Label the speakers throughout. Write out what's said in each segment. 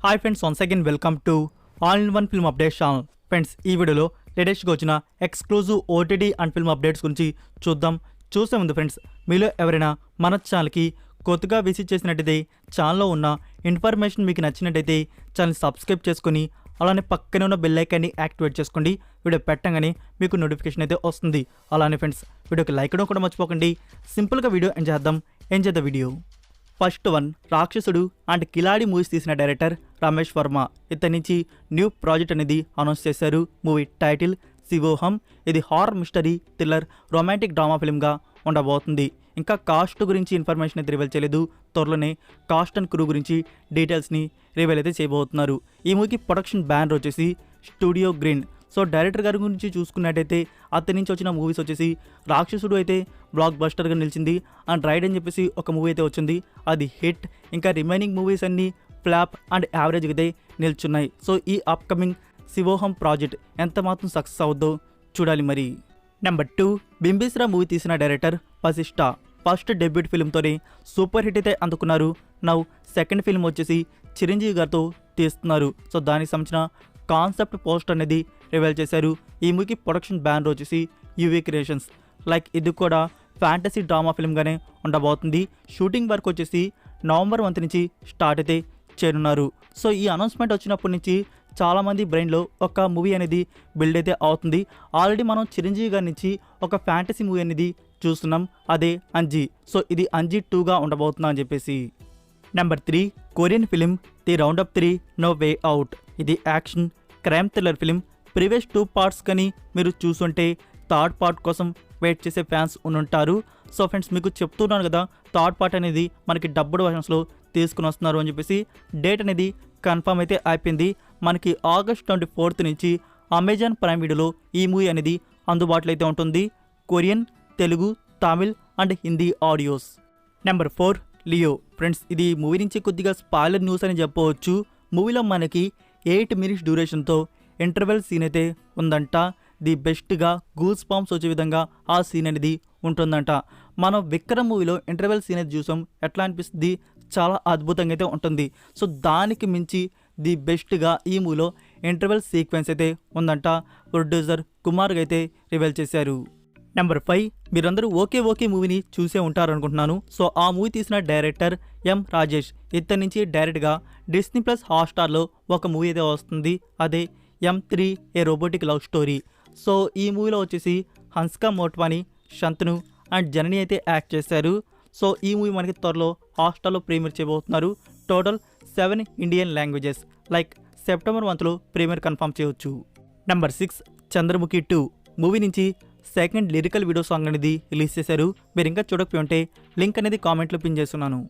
Speaker 1: Hi friends, once again welcome to all in one film updates channel. Friends, ఈ వీడియోలో లేటెస్ట్గా వచ్చిన exclusive OTT and film updates గురించి చూసే ముందు ఫ్రెండ్స్, మీలో ఎవరైనా మన ఛానల్కి కొత్తగా విజిట్ చేసినట్టయితే ఛానల్లో ఉన్న ఇన్ఫర్మేషన్ మీకు నచ్చినట్టయితే ఛానల్ సబ్స్క్రైబ్ చేసుకొని అలానే పక్కనే ఉన్న బెల్ ఐకాన్ని యాక్టివేట్ చేసుకోండి. వీడియో పెట్టగానే మీకు నోటిఫికేషన్ అయితే వస్తుంది. అలానే ఫ్రెండ్స్, వీడియోకి లైక్ చేయడం కూడా మర్చిపోకండి. సింపుల్గా వీడియో ఎంజాయ్ చేద్దాం video. First one, Rakshasudu and Khiladi movies తీసిన డైరెక్టర్ రమేష్ వర్మ. ఇతని నుంచి న్యూ ప్రాజెక్ట్ అనేది అనౌన్స్ చేశారు. Movie title Shivoham. ఇది horror mystery thriller romantic drama ఫిల్మ్గా ఉండబోతుంది. ఇంకా కాస్ట్ గురించి ఇన్ఫర్మేషన్ అయితే రివీల్ చేయలేదు. త్వరలోనే కాస్ట్ అండ్ క్రూ గురించి డీటెయిల్స్ని రివీల్ అయితే చేయబోతున్నారు. ఈ మూవీకి ప్రొడక్షన్ బ్యానర్ వచ్చేసి స్టూడియో గ్రీన్. సో డైరెక్టర్ గారి గురించి చూసుకున్నట్టయితే అతని నుంచి వచ్చిన మూవీస్ వచ్చేసి రాక్షసుడు అయితే బ్లాక్ బస్టర్గా నిలిచింది. అండ్ రైడ్ అని చెప్పేసి ఒక మూవీ అయితే వచ్చింది, అది హిట్. ఇంకా రిమైనింగ్ మూవీస్ అన్నీ ఫ్లాప్ అండ్ యావరేజ్గా అయితే నిల్చున్నాయి. సో ఈ అప్కమింగ్ శివోహం ప్రాజెక్ట్ ఎంత మాత్రం సక్సెస్ అవుద్దో చూడాలి మరి. నెంబర్ 2, బింబిస్రా మూవీ తీసిన డైరెక్టర్ వశిష్ఠ. ఫస్ట్ డెబ్యూట్ ఫిల్మ్తోనే సూపర్ హిట్ అయితే అందుకున్నారు. నౌ సెకండ్ ఫిల్మ్ వచ్చేసి చిరంజీవి గారితో తీస్తున్నారు. సో దానికి సంబంధించిన కాన్సెప్ట్ పోస్ట్ అనేది రివీల్ చేశారు. ఈ మూవీకి ప్రొడక్షన్ బ్యానర్ వచ్చేసి యూవీ క్రియేషన్స్. లైక్ ఇది కూడా ఫ్యాంటసీ డ్రామా ఫిల్మ్గానే ఉండబోతుంది. షూటింగ్ వర్క్ వచ్చేసి నవంబర్ 1 నుంచి స్టార్ట్ అయితే చేయనున్నారు. సో ఈ అనౌన్స్మెంట్ వచ్చినప్పటి నుంచి చాలామంది బ్రెయిన్లో ఒక మూవీ అనేది బిల్డ్ అయితే అవుతుంది. ఆల్రెడీ మనం చిరంజీవి గారి నుంచి ఒక ఫ్యాంటసీ మూవీ అనేది చూస్తున్నాం, అదే అంజీ. సో ఇది అంజీ 2గా ఉండబోతుందా అని చెప్పేసి. Number 3, Korean film the roundup 3 no way out. ఇది action crime thriller film. Previous 2 parts కానీ మీరు చూసుంటే థర్డ్ పార్ట్ కోసం వెయిట్ చేసే ఫ్యాన్స్ ఉంటారు. సో ఫ్రెండ్స్, మీకు చెప్తున్నాను కదా, థర్డ్ పార్ట్ అనేది మనకి డబ్బుడ్ వర్షన్స్లో తీసుకుని వస్తున్నారు అని చెప్పేసి. డేట్ అనేది కన్ఫర్మ్ అయితే అయిపోయింది. మనకి ఆగస్ట్ 24 నుంచి అమెజాన్ ప్రైమ్ వీడియోలో ఈ మూవీ అనేది అందుబాటులో అయితే ఉంటుంది. Korean, Telugu, Tamil and Hindi audios. Number 4, Leo. Friends, ఇది మూవీ నుంచి కొద్దిగా స్పాయిలర్ న్యూస్ అని చెప్పవచ్చు. మూవీలో మనకి 8 minutes డ్యూరేషన్తో ఇంటర్వెల్ సీన్ అయితే ఉందంట. ది బెస్ట్గా గూస్ బాంబ్స్ వచ్చే విధంగా ఆ సీన్ అనేది ఉంటుందంట. మనం విక్రమ్ మూవీలో ఇంటర్వెల్ సీన్ అయితే చూసాం, ఎట్లా అనిపిస్తుంది, చాలా అద్భుతంగా అయితే ఉంటుంది. సో దానికి మించి ది బెస్ట్గా ఈ మూవీలో ఇంటర్వెల్ సీక్వెన్స్ అయితే ఉందంట. ప్రొడ్యూసర్ కుమార్ అయితే రివీల్ చేశారు. నెంబర్ 5, మీరందరూ ఓకే మూవీని చూసే ఉంటారనుకుంటున్నాను. సో ఆ మూవీ తీసిన డైరెక్టర్ ఎం రాజేష్. ఇతని నుంచి డైరెక్ట్గా డిస్నీ ప్లస్ హాట్స్టార్లో ఒక మూవీ అయితే వస్తుంది, అదే M3 a robotic love story. So ఈ మూవీలో వచ్చేసి హన్స్కా మోట్వాని, శంతను అండ్ జనని అయితే యాక్ట్ చేశారు. సో ఈ మూవీ మనకి త్వరలో హాట్స్టార్లో ప్రీమియర్ చేయబోతున్నారు. Total 7 Indian languages. Like September 1 premiere confirm చేయవచ్చు. నెంబర్ 6, చంద్రముఖి 2 మూవీ నుంచి సెకండ్ లిరికల్ వీడియో సాంగ్ అనేది రిలీజ్ చేశారు. మీరు ఇంకా చూడకపోతే లింక్ అనేది కామెంట్లో పిన్ చేస్తున్నాను.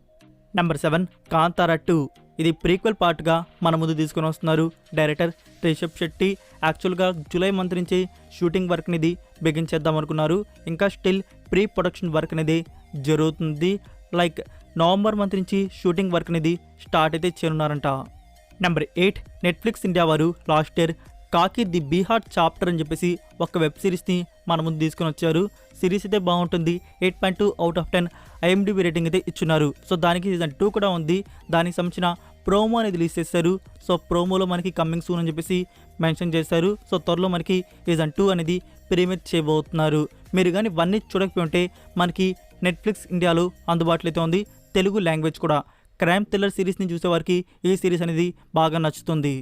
Speaker 1: నెంబర్ 7, కాంతారా 2. ఇది ప్రీక్వెల్ పార్ట్గా మన ముందు తీసుకొని వస్తున్నారు డైరెక్టర్ రిషబ్ శెట్టి. యాక్చువల్గా జూలై మంత్ నుంచి షూటింగ్ వర్క్ అనేది బిగించేద్దాం అనుకున్నారు. ఇంకా స్టిల్ ప్రీ ప్రొడక్షన్ వర్క్ అనేది జరుగుతుంది. లైక్ నవంబర్ మంత్ నుంచి షూటింగ్ వర్క్ అనేది స్టార్ట్ అయితే చేయనున్నారంట. నెంబర్ 8, నెట్ఫ్లిక్స్ ఇండియా వారు లాస్ట్ ఇయర్ కాకి ది బీహార్ చాప్టర్ అని చెప్పేసి ఒక వెబ్ సిరీస్ని మన ముందు తీసుకొని వచ్చారు. సిరీస్ అయితే బాగుంటుంది. 8.2 out of 10 IMDb రేటింగ్ అయితే ఇచ్చున్నారు. సో దానికి సీజన్ 2 కూడా ఉంది. దానికి సంబంధించిన ప్రోమో అనేది రిలీజ్ చేశారు. సో ప్రోమోలో మనకి కమింగ్ సూన్ అని చెప్పేసి మెన్షన్ చేశారు. సో త్వరలో మనకి సీజన్ 2 అనేది ప్రీమియర్ చేయబోతున్నారు. మీరు కానీ 1 చూడకపోతే మనకి నెట్ఫ్లిక్స్ ఇండియాలో అందుబాటులో అయితే ఉంది, తెలుగు లాంగ్వేజ్ కూడా. క్రైమ్ థ్రిల్లర్ సిరీస్ని చూసేవారికి ఈ సిరీస్ అనేది బాగా నచ్చుతుంది.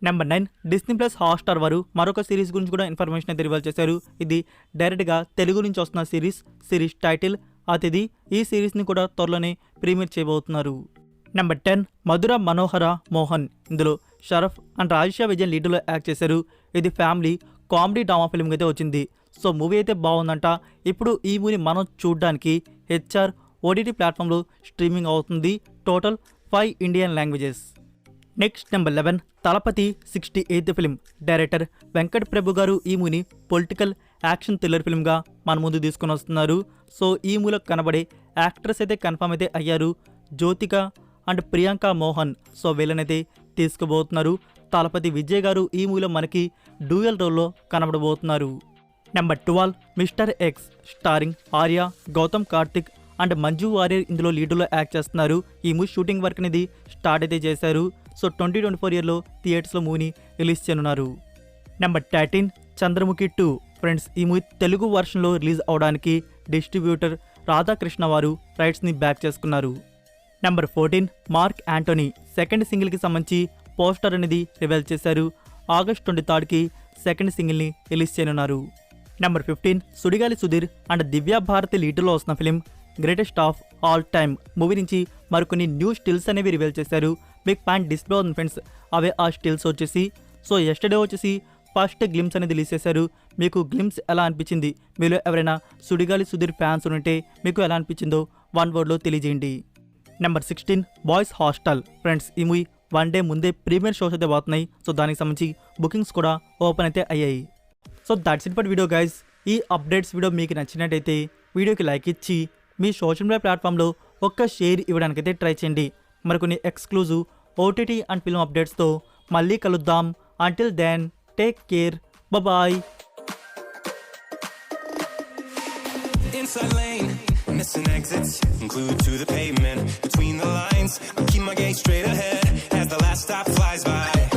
Speaker 1: నెంబర్ 9, డిస్నీ ప్లస్ హాట్స్టార్ వారు మరొక సిరీస్ గురించి కూడా ఇన్ఫర్మేషన్ అయితే రివీల్ చేశారు. ఇది డైరెక్ట్గా తెలుగు నుంచి వస్తున్న సిరీస్ టైటిల్ అతిథి. ఈ సిరీస్ని కూడా త్వరలోనే ప్రీమియర్ చేయబోతున్నారు. నెంబర్ 10, మధుర మనోహర మోహన్. ఇందులో షరఫ్ అండ్ రాజేషా విజయన్ లీడ్లో యాక్ట్ చేశారు. ఇది ఫ్యామిలీ కామెడీ డ్రామా ఫిల్మ్గా అయితే వచ్చింది. సో మూవీ అయితే బాగుందంట. ఇప్పుడు ఈ మూవీని మనం చూడడానికి HR OTT ప్లాట్ఫామ్లో స్ట్రీమింగ్ అవుతుంది. Total 5 Indian languages. Next number 11, Thalapathy 68th film. Director Venkat Prabhu గారు ఈ మూవీని పొలిటికల్ యాక్షన్ థ్రిల్లర్ ఫిల్మ్గా మన ముందు తీసుకొని వస్తున్నారు. సో ఈ మూవీలో కనబడే యాక్ట్రెస్ అయితే కన్ఫర్మ్ అయితే అయ్యారు, జ్యోతిక అండ్ ప్రియాంక మోహన్. సో వీళ్ళనైతే తీసుకుపోతున్నారు. తలపతి విజయ్ గారు ఈ మూవీలో మనకి డ్యూయల్ రోల్లో కనబడబోతున్నారు. Number 12, mister X starring Arya, Gautham Karthik and Manju Warrier ఇందులో లీడులో యాక్ట్ చేస్తున్నారు. ఈ మూవీ షూటింగ్ వర్క్ అనేది స్టార్ట్ అయితే చేశారు. సో 2024 ఇయర్లో థియేటర్స్లో మూవీని రిలీజ్ చేయనున్నారు. నెంబర్ 13 చంద్రముఖి 2. ఫ్రెండ్స్, ఈ మూవీ తెలుగు వర్షన్లో రిలీజ్ అవడానికి డిస్ట్రిబ్యూటర్ రాధాకృష్ణ వారు రైట్స్ని బ్యాక్ చేసుకున్నారు. నెంబర్ 14 మార్క్ యాంటోనీ సెకండ్ సింగిల్కి సంబంధించి పోస్టర్ అనేది రివీల్ చేశారు. ఆగస్ట్ 23కి సెకండ్ సింగిల్ని రిలీజ్ చేయనున్నారు. నెంబర్ 15 సుడిగాలి సుధీర్ అండ్ దివ్యా భారతి లీడర్లో వస్తున్న film greatest of all time movie నుంచి మరికొన్ని న్యూ స్టిల్స్ అనేవి రివీల్ చేశారు. మీకు పాయింట్ డిస్ప్లే అవుతుంది ఫ్రెండ్స్, అవే ఆ స్టిల్స్ వచ్చేసి. సో ఎస్టర్డే వచ్చేసి ఫస్ట్ గ్లిమ్స్ అనేది రిలీజ్ చేశారు. మీకు గ్లిమ్స్ ఎలా అనిపించింది? మీలో ఎవరైనా సుడిగాలి సుధీర్ ఫ్యాన్స్ ఉంటే మీకు ఎలా అనిపించిందో 1 వర్డ్లో తెలియజేయండి. Number 16 boys hostel. ఫ్రెండ్స్, ఈ మూవీ 1 డే ముందే ప్రీమియర్ షోస్ అయితే పోతున్నాయి. సో దానికి సంబంధించి బుకింగ్స్ కూడా ఓపెన్ అయితే అయ్యాయి. So that's it for video guys. ఈ అప్డేట్స్ వీడియో మీకు నచ్చినట్టయితే వీడియోకి లైక్ ఇచ్చి మీ సోషల్ మీడియా ప్లాట్ఫామ్లో ఒక్క షేర్ ఇవ్వడానికైతే ట్రై చేయండి. మరికొన్ని ఎక్స్క్లూజివ్ ఓటీటీ అండ్ ఫిల్మ్ అప్డేట్స్తో మళ్ళీ కలుద్దాం. Until then take care, bye.
Speaker 2: Inside lane, missing exits, glued to the pavement. Between the lines, I keep my gaze straight ahead as the last stop flies by.